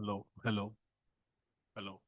Hello, hello, hello.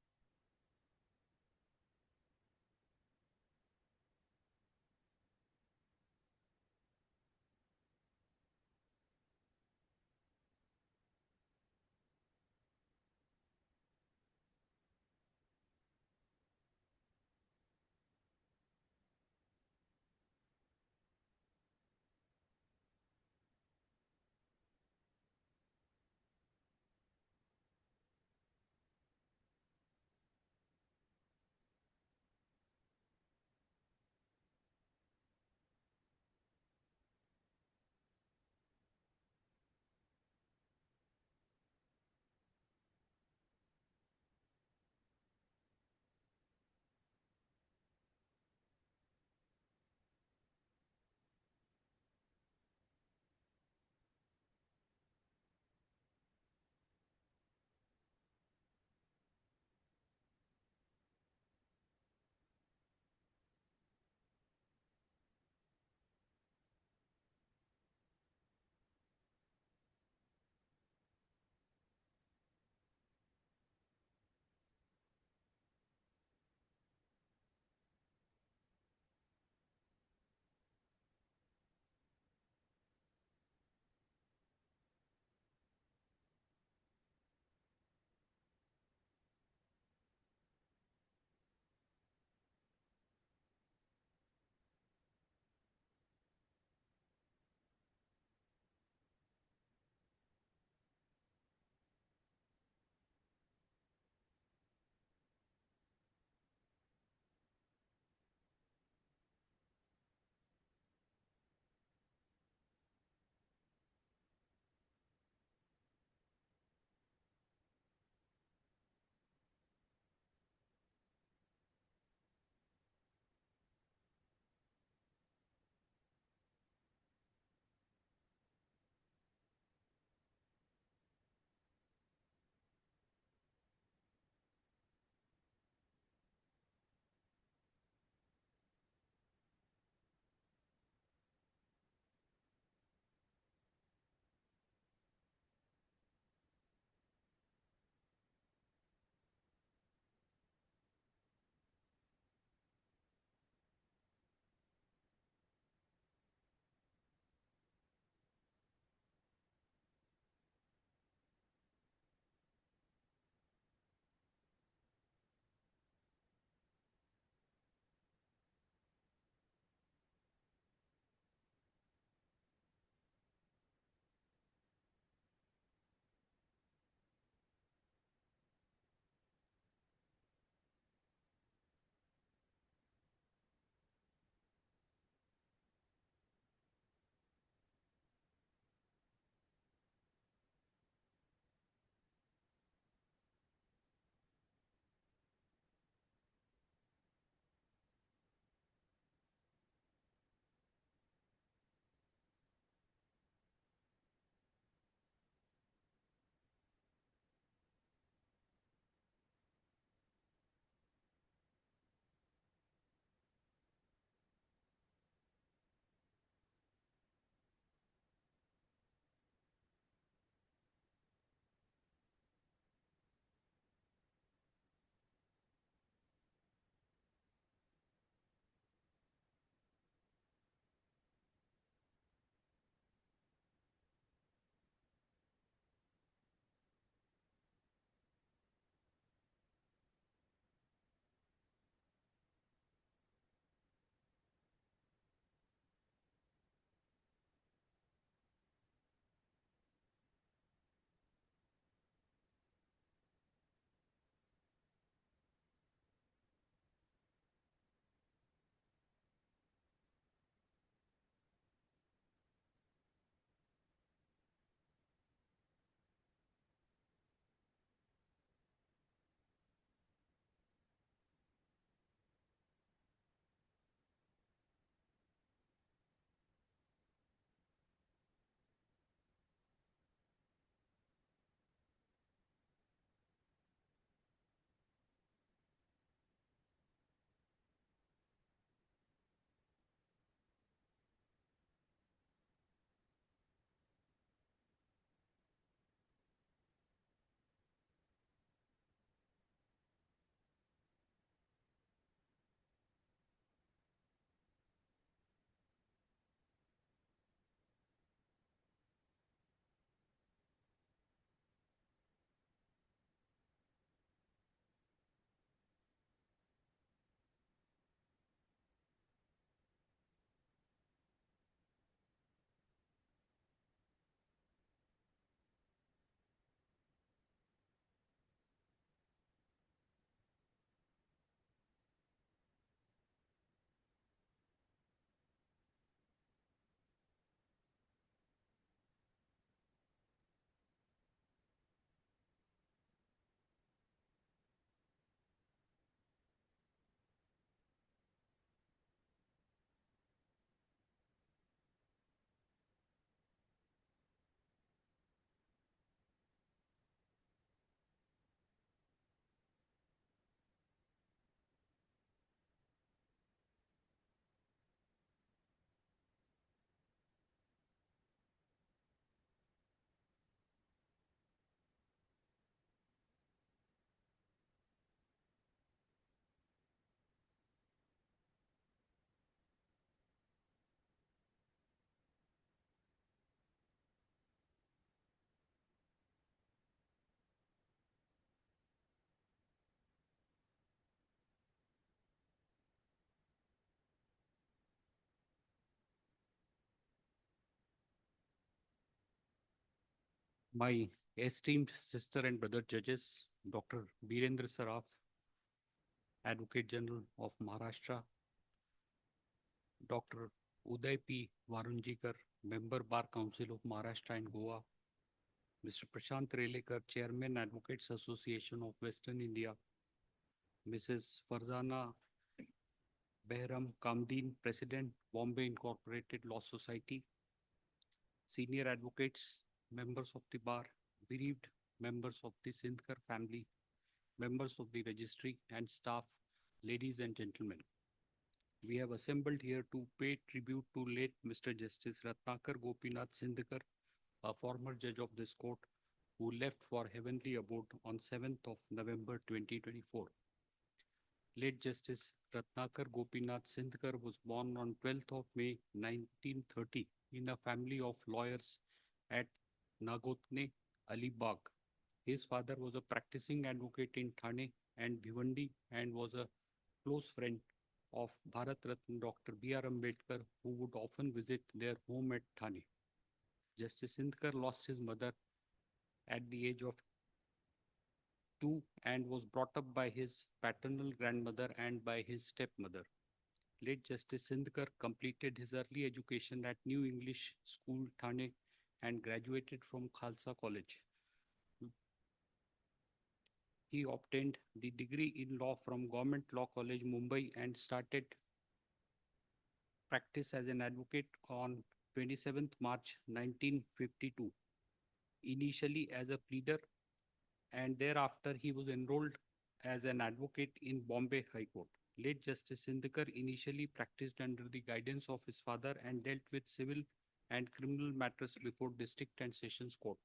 My esteemed sister and brother judges, Dr. Birendra Saraf, Advocate General of Maharashtra, Dr. Uday P. Varunjikar, Member Bar Council of Maharashtra and Goa, Mr. Prashant Relekar, Chairman Advocates Association of Western India, Mrs. Farzana Behram Kamdeen, President, Bombay Incorporated Law Society, senior advocates, members of the bar, bereaved members of the Sindhakar family, members of the registry and staff, ladies and gentlemen. We have assembled here to pay tribute to late Mr. Justice Ratnakar Gopinath Sindhakar, a former judge of this court who left for heavenly abode on 7th of November 2024. Late Justice Ratnakar Gopinath Sindhakar was born on 12th of May 1930 in a family of lawyers at Nagotne, Alibag. His father was a practicing advocate in Thane and Bhivandi and was a close friend of Bharat Ratna Dr. B.R. Ambedkar, who would often visit their home at Thane. Justice Sindhkar lost his mother at the age of 2 and was brought up by his paternal grandmother and by his stepmother. Late Justice Sindhkar completed his early education at New English School, Thane, and graduated from Khalsa College. He obtained the degree in law from Government Law College, Mumbai, and started practice as an advocate on 27th March 1952, initially as a pleader, and thereafter he was enrolled as an advocate in Bombay High Court. Late Justice Sindhakar initially practiced under the guidance of his father and dealt with civil and criminal matters before district and sessions court.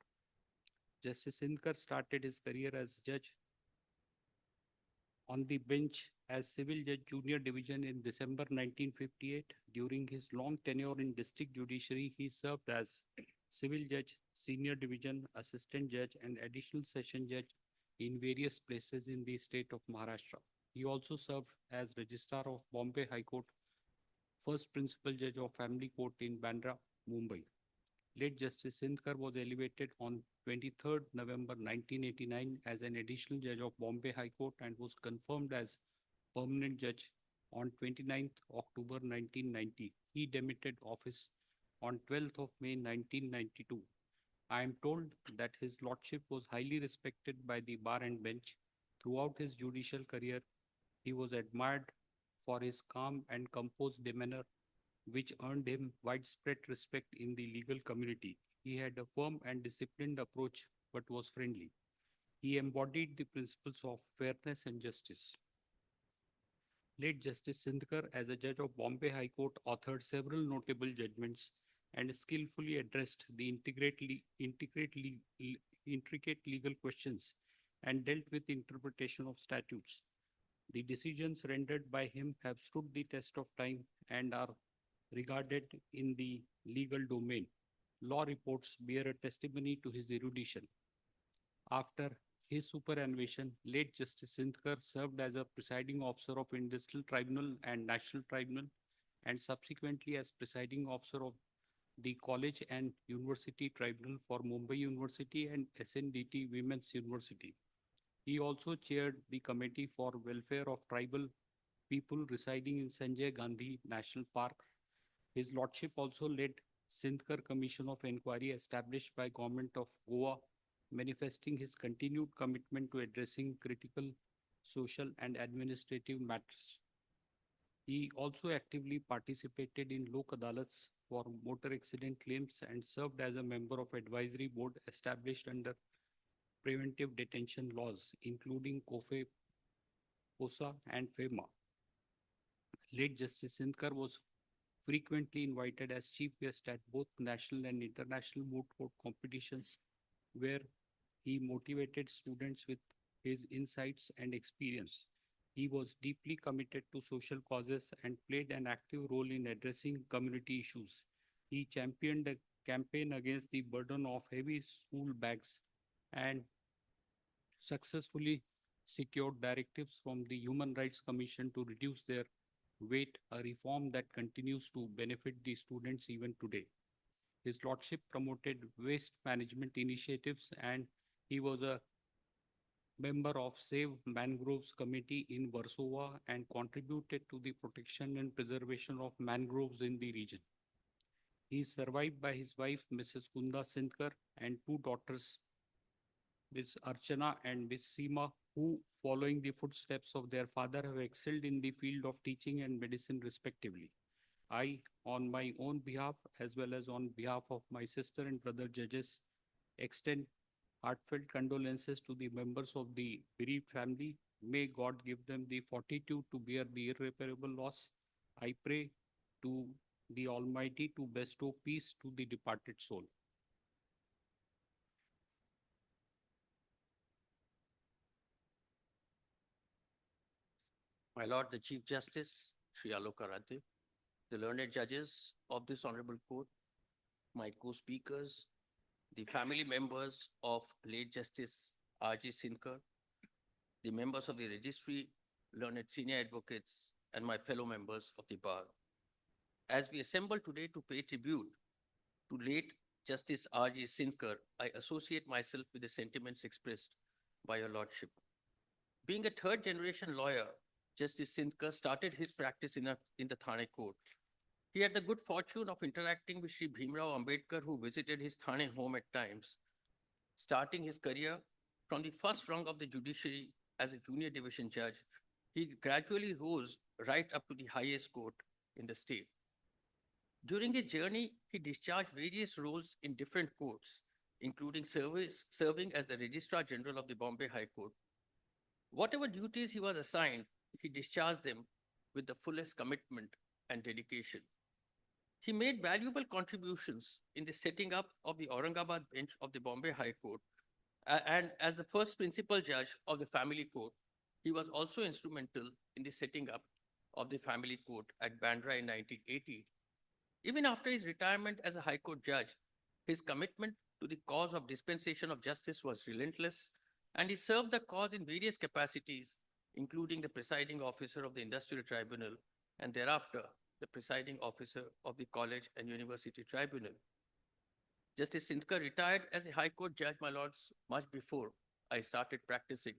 Justice Sindhakar started his career as judge on the bench as Civil Judge Junior Division in December 1958. During his long tenure in District Judiciary, he served as Civil Judge, Senior Division, Assistant Judge, and Additional Session Judge in various places in the state of Maharashtra. He also served as Registrar of Bombay High Court, First Principal Judge of Family Court in Bandra, Mumbai. Late Justice Sindhkar was elevated on 23rd November 1989 as an additional judge of Bombay High Court and was confirmed as permanent judge on 29th October 1990. He demitted office on 12th of May 1992. I am told that his lordship was highly respected by the bar and bench. Throughout his judicial career, he was admired for his calm and composed demeanor, which earned him widespread respect in the legal community. He had a firm and disciplined approach but was friendly. He embodied the principles of fairness and justice. Late Justice Sindhkar, as a judge of Bombay High Court, authored several notable judgments and skillfully addressed the intricate legal questions and dealt with interpretation of statutes. The decisions rendered by him have stood the test of time and are regarded in the legal domain. Law reports bear a testimony to his erudition. After his superannuation, late Justice Sindhkar served as a presiding officer of Industrial Tribunal and National Tribunal and subsequently as presiding officer of the College and University Tribunal for Mumbai University and SNDT Women's University. He also chaired the Committee for Welfare of Tribal People residing in Sanjay Gandhi National Park. His lordship also led Sindhkar Commission of Inquiry established by Government of Goa, manifesting his continued commitment to addressing critical social and administrative matters. He also actively participated in Lok Adalats for motor accident claims and served as a member of advisory board established under preventive detention laws, including COFE, POSA, and FEMA. Late Justice Sindhkar was frequently invited as chief guest at both national and international moot court competitions, where he motivated students with his insights and experience. He was deeply committed to social causes and played an active role in addressing community issues. He championed a campaign against the burden of heavy school bags and successfully secured directives from the Human Rights Commission to reduce their weight, a reform that continues to benefit the students even today. His Lordship promoted waste management initiatives, and he was a member of Save Mangroves Committee in Warsaw and contributed to the protection and preservation of mangroves in the region. He is survived by his wife, Mrs. Kunda Sindhakar, and two daughters, Ms. Archana and Ms. Seema, who, following the footsteps of their father, have excelled in the field of teaching and medicine respectively. I, on my own behalf, as well as on behalf of my sister and brother judges, extend heartfelt condolences to the members of the bereaved family. May God give them the fortitude to bear the irreparable loss. I pray to the Almighty to bestow peace to the departed soul. My Lord, the Chief Justice, Shri the learned judges of this honorable court, my co-speakers, the family members of late Justice R.J. Sindhakar, the members of the registry, learned senior advocates, and my fellow members of the bar. As we assemble today to pay tribute to late Justice R.J. Sindhakar, I associate myself with the sentiments expressed by your lordship. Being a third-generation lawyer, Justice Sindhakar started his practice in the Thane court. He had the good fortune of interacting with Shri Bhimrao Ambedkar, who visited his Thane home at times. Starting his career from the first rung of the judiciary as a junior division judge, he gradually rose right up to the highest court in the state. During his journey, he discharged various roles in different courts, including serving as the Registrar General of the Bombay High Court. Whatever duties he was assigned, he discharged them with the fullest commitment and dedication. He made valuable contributions in the setting up of the Aurangabad bench of the Bombay High Court, and as the first principal judge of the family court, he was also instrumental in the setting up of the family court at Bandra in 1980. Even after his retirement as a High Court judge, his commitment to the cause of dispensation of justice was relentless, and he served the cause in various capacities, including the presiding officer of the Industrial Tribunal and thereafter the presiding officer of the College and University Tribunal. Justice Sindhakar retired as a High Court judge, my lords, much before I started practicing.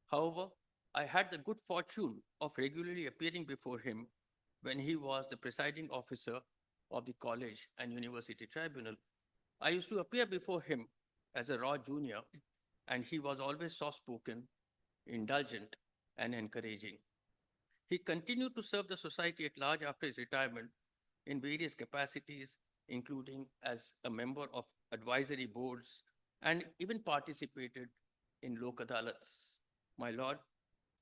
However, I had the good fortune of regularly appearing before him when he was the presiding officer of the College and University Tribunal. I used to appear before him as a raw junior, and he was always soft-spoken, indulgent, and encouraging. He continued to serve the society at large after his retirement in various capacities, including as a member of advisory boards and even participated in Lok Adalats. My lord,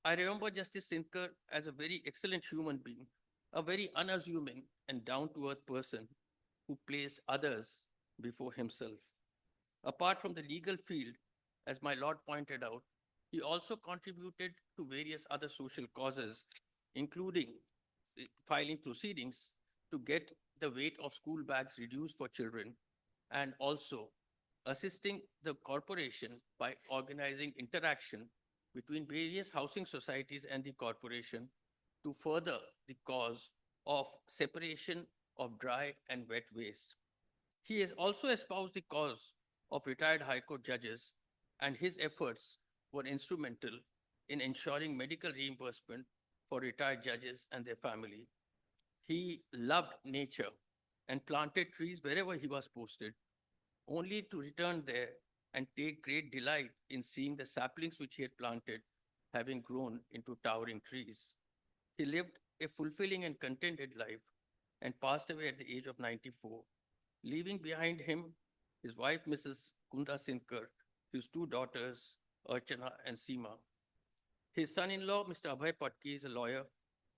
I remember Justice Sindhakar as a very excellent human being, a very unassuming and down-to-earth person who placed others before himself. Apart from the legal field, as my lord pointed out, he also contributed to various other social causes, including filing proceedings to get the weight of school bags reduced for children, and also assisting the corporation by organizing interaction between various housing societies and the corporation to further the cause of separation of dry and wet waste. He has also espoused the cause of retired High Court judges, and his efforts were instrumental in ensuring medical reimbursement for retired judges and their family. He loved nature and planted trees wherever he was posted, only to return there and take great delight in seeing the saplings which he had planted having grown into towering trees. He lived a fulfilling and contented life and passed away at the age of 94, leaving behind him his wife, Mrs. Kunda Sindhakar, his two daughters, Archana and Seema. His son-in-law, Mr. Abhay Patki, is a lawyer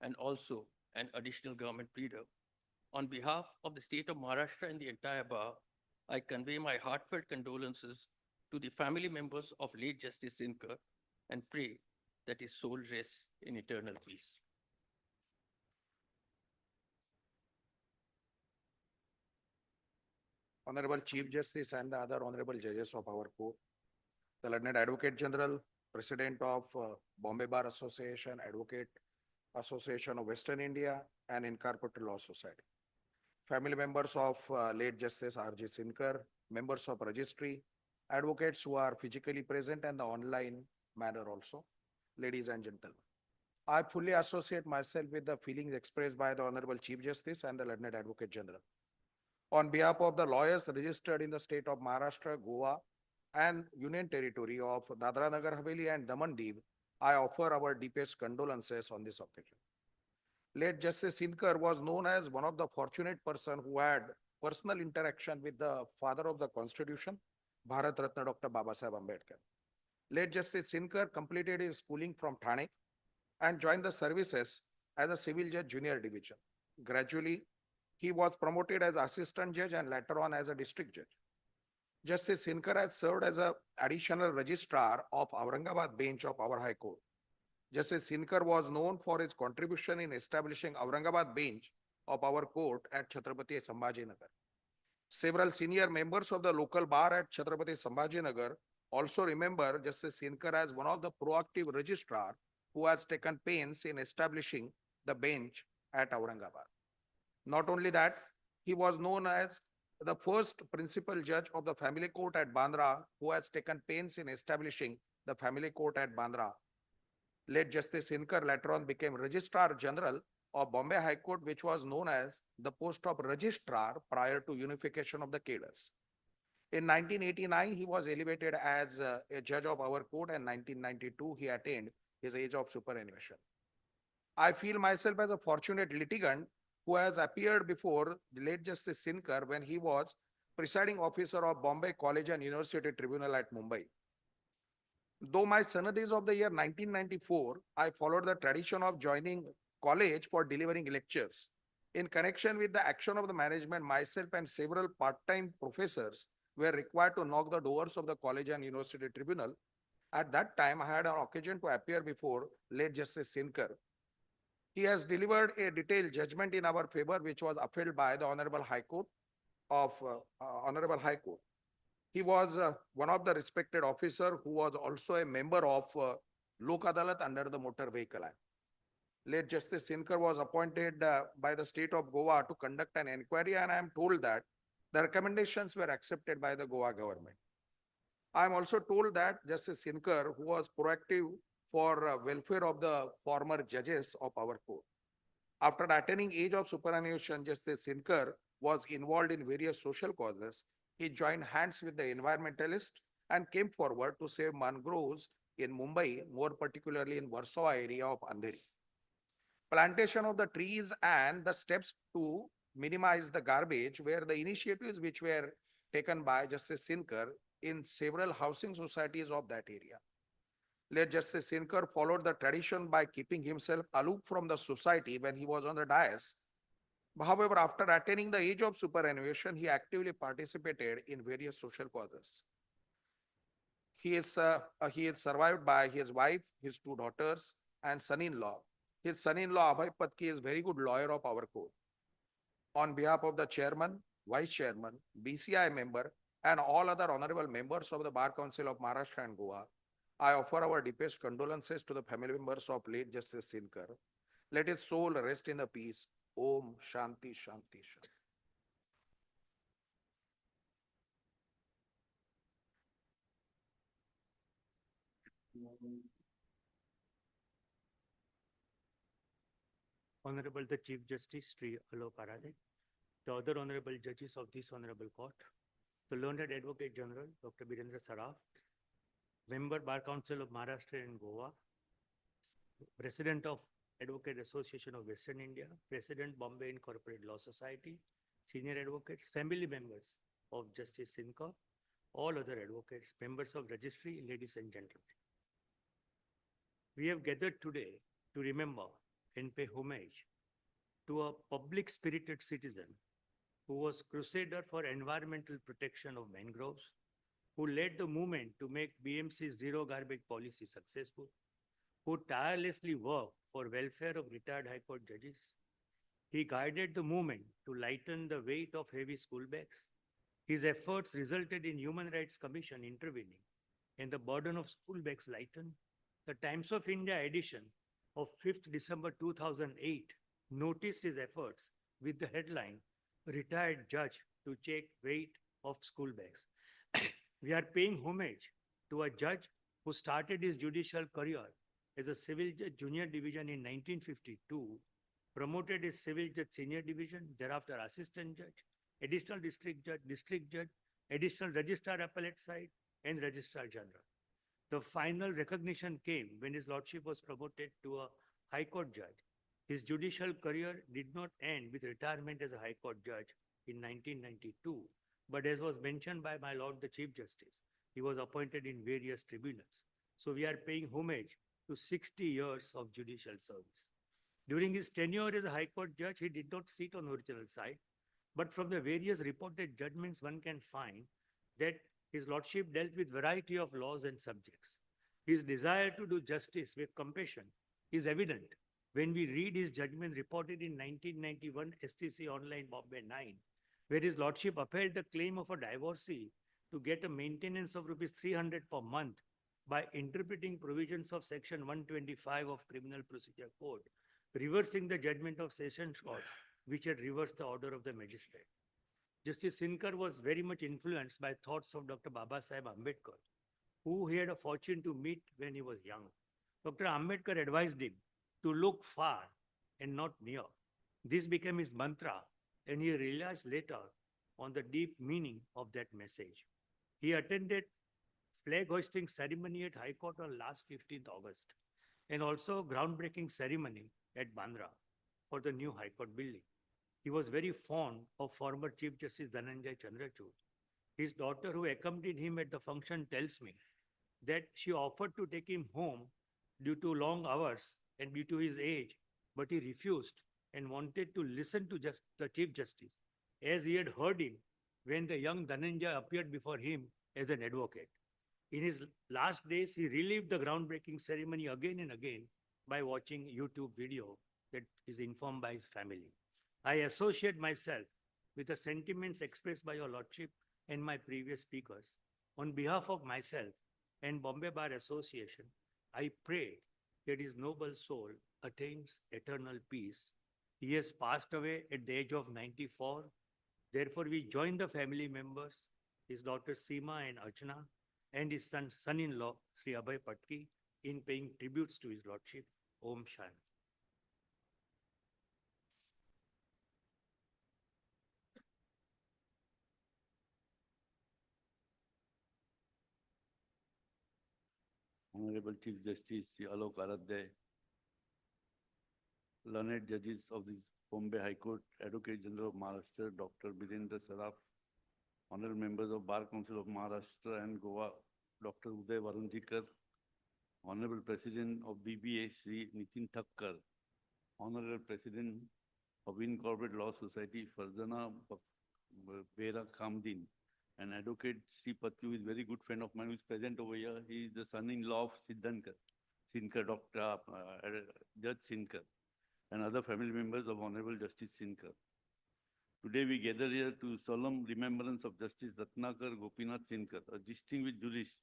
and also an additional government pleader. On behalf of the state of Maharashtra and the entire bar, I convey my heartfelt condolences to the family members of late Justice Sindhakar and pray that his soul rests in eternal peace. Honorable Chief Justice and the other honorable judges of our court, the learned Advocate General, President of Bombay Bar Association, Advocate Association of Western India, and Incorporated Law Society. family members of late Justice R.J. Sinkar, members of registry, advocates who are physically present and the online manner also, ladies and gentlemen. I fully associate myself with the feelings expressed by the Honorable Chief Justice and the learned Advocate General. On behalf of the lawyers registered in the state of Maharashtra, Goa, and Union Territory of Dadra Nagar Haveli and Daman Diu, I offer our deepest condolences on this occasion. Late Justice Sindhakar was known as one of the fortunate person who had personal interaction with the father of the Constitution, Bharat Ratna Dr. Babasaheb Ambedkar. Late Justice Sindhakar completed his schooling from Thane and joined the services as a civil judge junior division. Gradually, he was promoted as assistant judge and later on as a district judge. Justice Sindhakar has served as an additional registrar of Aurangabad bench of our High Court. Justice Sindhakar was known for his contribution in establishing Aurangabad bench of our court at Chhatrapati Sambhajinagar. Several senior members of the local bar at Chhatrapati Sambhajinagar also remember Justice Sindhakar as one of the proactive registrar who has taken pains in establishing the bench at Aurangabad. Not only that, he was known as the first principal judge of the family court at Bandra who has taken pains in establishing the family court at Bandra. Late Justice Sindhakar later on became Registrar General of Bombay High Court, which was known as the post of Registrar prior to unification of the cadres. In 1989, he was elevated as a judge of our court, and 1992, he attained his age of superannuation. I feel myself as a fortunate litigant who has appeared before late Justice Sindhakar when he was presiding officer of Bombay College and University Tribunal at Mumbai. Though my Sanadis of the year 1994, I followed the tradition of joining college for delivering lectures. In connection with the action of the management, myself and several part-time professors were required to knock the doors of the college and university tribunal. At that time, I had an occasion to appear before late Justice Sindhakar. He has delivered a detailed judgment in our favor, which was upheld by the Honorable High Court of Honorable High Court. He was one of the respected officer who was also a member of Lok Adalat under the Motor Vehicle Act. Late Justice Sindhakar was appointed by the state of Goa to conduct an inquiry, and I am told that the recommendations were accepted by the Goa government. I am also told that Justice Sindhakar, who was proactive for welfare of the former judges of our court. After attaining age of superannuation, Justice Sindhakar was involved in various social causes. He joined hands with the environmentalists and came forward to save mangroves in Mumbai, more particularly in Warsaw area of Andheri. Plantation of the trees and the steps to minimize the garbage were the initiatives which were taken by Justice Sindhakar in several housing societies of that area. Late Justice Sindhakar followed the tradition by keeping himself aloof from the society when he was on the dais. However, after attaining the age of superannuation, he actively participated in various social causes. He is survived by his wife, his two daughters, and son-in-law. His son-in-law, Abhay Patki, is very good lawyer of our court. On behalf of the chairman, vice chairman, BCI member, and all other honorable members of the Bar Council of Maharashtra and Goa, I offer our deepest condolences to the family members of late Justice Sindhakar. Let his soul rest in the peace. Om Shanti Shanti Shanti. Honorable the Chief Justice, Shri, the other honorable judges of this honorable court, the learned Advocate General, Dr. Birendra Saraf, Member Bar Council of Maharashtra and Goa, President of Advocate Association of Western India, President Bombay Incorporated Law Society, senior advocates, family members of Justice Sindhakar, all other advocates, members of registry, ladies and gentlemen. We have gathered today to remember and pay homage to a public-spirited citizen who was crusader for environmental protection of mangroves, who led the movement to make BMC's zero garbage policy successful, who tirelessly worked for welfare of retired High Court judges. He guided the movement to lighten the weight of heavy school bags. His efforts resulted in Human Rights Commission intervening, and the burden of school bags lightened. The Times of India edition of 5th December 2008 noticed his efforts with the headline, retired judge to check weight of school bags. We are paying homage to a judge who started his judicial career as a civil judge junior division in 1952, promoted as civil judge senior division, thereafter assistant judge, additional district judge, additional registrar appellate side, and registrar general. The final recognition came when his lordship was promoted to a high court judge. His judicial career did not end with retirement as a high court judge in 1992, but as was mentioned by my lord the chief justice, he was appointed in various tribunals. So we are paying homage to 60 years of judicial service. During his tenure as a high court judge, he did not sit on original side, but from the various reported judgments, one can find that his lordship dealt with variety of laws and subjects. His desire to do justice with compassion is evident when we read his judgment reported in 1991 STC Online Bombay 9, where his lordship upheld the claim of a divorcee to get a maintenance of rupees 300 per month by interpreting provisions of section 125 of Criminal Procedure Code, reversing the judgment of Sessions Court, which had reversed the order of the magistrate. Justice Sindhakar was very much influenced by thoughts of Dr. Babasaheb Ambedkar, who he had a fortune to meet when he was young. Dr. Ambedkar advised him to look far and not near. This became his mantra, and he realized later on the deep meaning of that message. He attended flag hoisting ceremony at High Court on last 15th August, and also groundbreaking ceremony at Bandra for the new High Court building. He was very fond of former Chief Justice Dhananjay Chandrachud. His daughter, who accompanied him at the function, tells me that she offered to take him home due to long hours and due to his age, but he refused and wanted to listen to the Chief Justice, as he had heard him when the young Dhananjay appeared before him as an advocate. In his last days, he relived the groundbreaking ceremony again and again by watching YouTube video that is informed by his family. I associate myself with the sentiments expressed by your lordship and my previous speakers. On behalf of myself and Bombay Bar Association, I pray that his noble soul attains eternal peace. He has passed away at the age of 94. Therefore, we join the family members, his daughters Seema and Archana, and his son-in-law, Shri Abhay Patki, in paying tributes to his lordship. Om Shanti. Honorable Chief Justice Sri Alok Aradhya, learned judges of this Bombay High Court, Advocate General of Maharashtra, Dr. Birendra Saraf, honorable members of Bar Council of Maharashtra and Goa, Dr. Uday Varunjikar, honorable President of BBA, Shri Nitin Thakkar, honorable President of Incorporated Law Society, Farzana Bera Kamdin, and Advocate Shri Patyu is a very good friend of mine who is present over here. He is the son-in-law of Sindhakar, Dr. Judge Sindhakar, and other family members of Honorable Justice Sindhakar. Today we gather here to solemn remembrance of Justice Ratnakar Gopinath Sindhakar, a distinguished jurist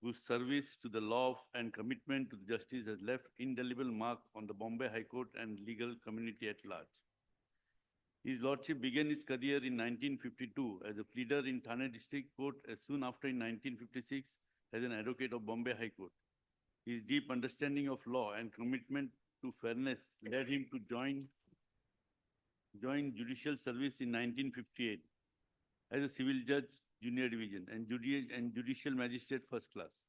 whose service to the law and commitment to justice has left indelible mark on the Bombay High Court and legal community at large. His lordship began his career in 1952 as a pleader in Thane District Court, as soon after in 1956 as an advocate of Bombay High Court. His deep understanding of law and commitment to fairness led him to join judicial service in 1958 as a civil judge junior division and judicial magistrate first class.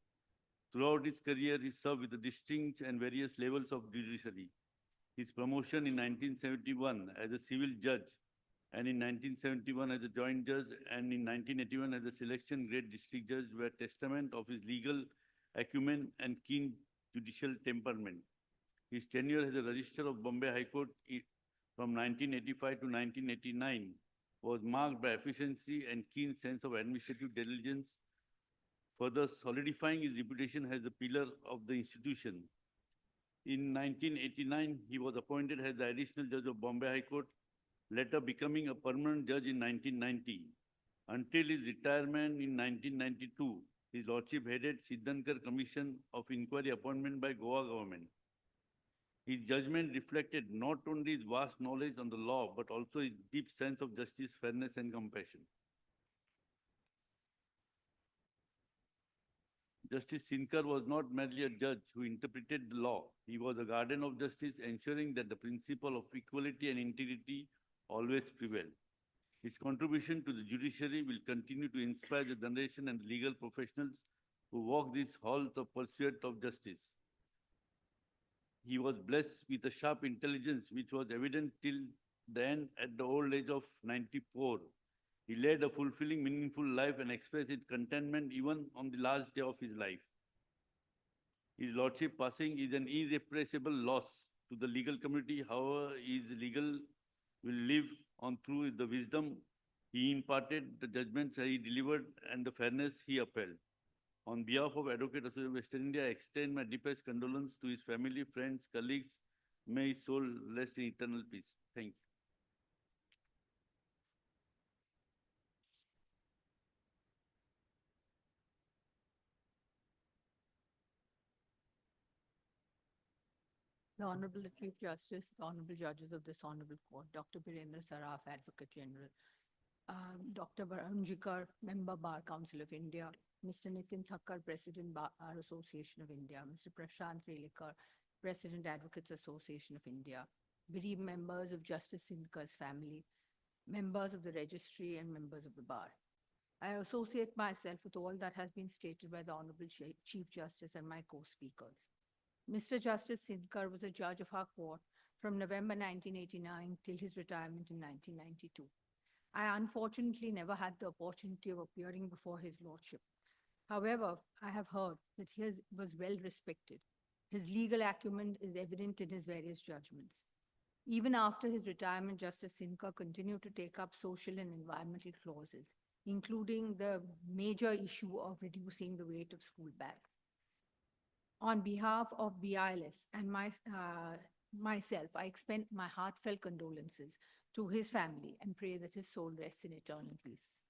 Throughout his career, he served with the distinct and various levels of judiciary. His promotion in 1971 as a civil judge and in 1971 as a joint judge and in 1981 as a selection grade district judge were testament of his legal acumen and keen judicial temperament. His tenure as a registrar of Bombay High Court from 1985 to 1989 was marked by efficiency and keen sense of administrative diligence, further solidifying his reputation as a pillar of the institution. In 1989, he was appointed as the additional judge of Bombay High Court, later becoming a permanent judge in 1990. Until his retirement in 1992, his lordship headed Sindhakar Commission of Inquiry appointment by Goa government. His judgment reflected not only his vast knowledge on the law, but also his deep sense of justice, fairness, and compassion. Justice Sindhakar was not merely a judge who interpreted the law. He was a guardian of justice, ensuring that the principle of equality and integrity always prevailed. His contribution to the judiciary will continue to inspire the generation and legal professionals who walk these halls of pursuit of justice. He was blessed with a sharp intelligence which was evident till then at the old age of 94. He led a fulfilling, meaningful life and expressed his contentment even on the last day of his life. His lordship passing is an irrepressible loss to the legal community. However, his legal will live on through the wisdom he imparted, the judgments he delivered, and the fairness he upheld. On behalf of Advocate Association of Western India, I extend my deepest condolence to his family, friends, colleagues. May his soul rest in eternal peace. Thank you. The Honorable Chief Justice, the Honorable Judges of this Honorable Court, Dr. Birendra Saraf, Advocate General, Dr. Varunjikar, Member Bar Council of India, Mr. Nitin Thakkar, President Bar Association of India, Mr. Prashant Relikar, President Advocates Association of India, bereaved members of Justice Sindhakar's family, members of the registry, and members of the bar. I associate myself with all that has been stated by the Honorable Chief Justice and my co-speakers. Mr. Justice Sindhakar was a judge of our court from November 1989 till his retirement in 1992. I unfortunately never had the opportunity of appearing before his lordship. However, I have heard that he was well respected. His legal acumen is evident in his various judgments. Even after his retirement, Justice Sindhakar continued to take up social and environmental clauses, including the major issue of reducing the weight of school bags. On behalf of BILS and myself, I extend my heartfelt condolences to his family and pray that his soul rests in eternal peace.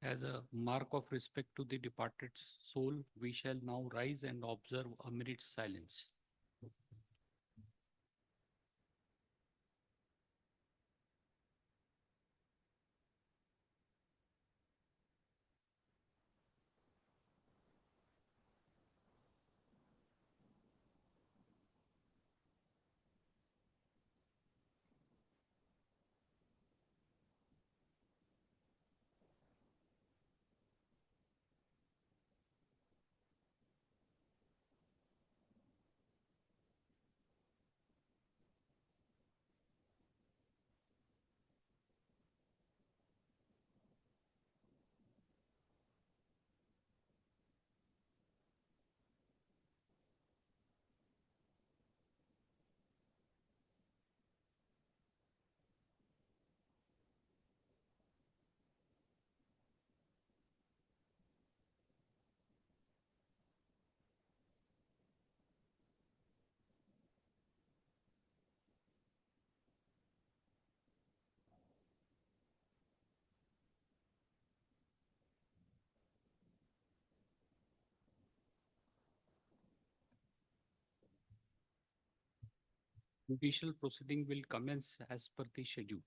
As a mark of respect to the departed soul, we shall now rise and observe a minute's silence. Judicial proceeding will commence as per the schedule.